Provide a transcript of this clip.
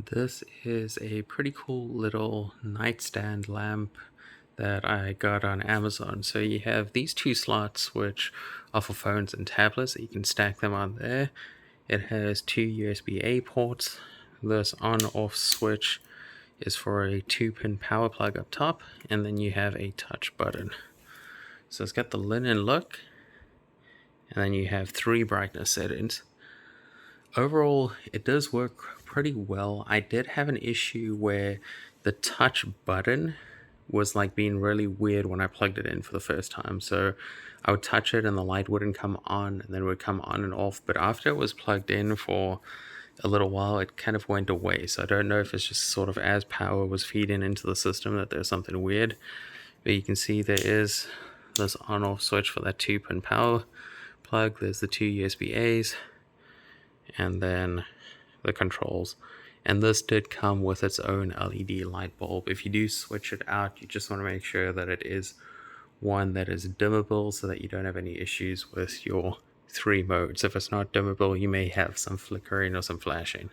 This is a pretty cool little nightstand lamp that I got on Amazon. So you have these two slots which are for phones and tablets. You can stack them on there. It has two USB-A ports. This on-off switch is for a 2-pin power plug up top, and then you have a touch button. So it's got the linen look, and then you have 3 brightness settings. Overall, it does work pretty well. I did have an issue where the touch button was like being really weird when I plugged it in for the first time. So I would touch it and the light wouldn't come on, and then it would come on and off. But after it was plugged in for a little while, it kind of went away. So I don't know if it's just sort of as power was feeding into the system that there's something weird. But you can see there is this on-off switch for that 2-pin power plug. There's the 2 USB-As, and then the controls. And this did come with its own LED light bulb. If you do switch it out, you just want to make sure that it is one that is dimmable so that you don't have any issues with your 3 modes. If it's not dimmable, you may have some flickering or some flashing.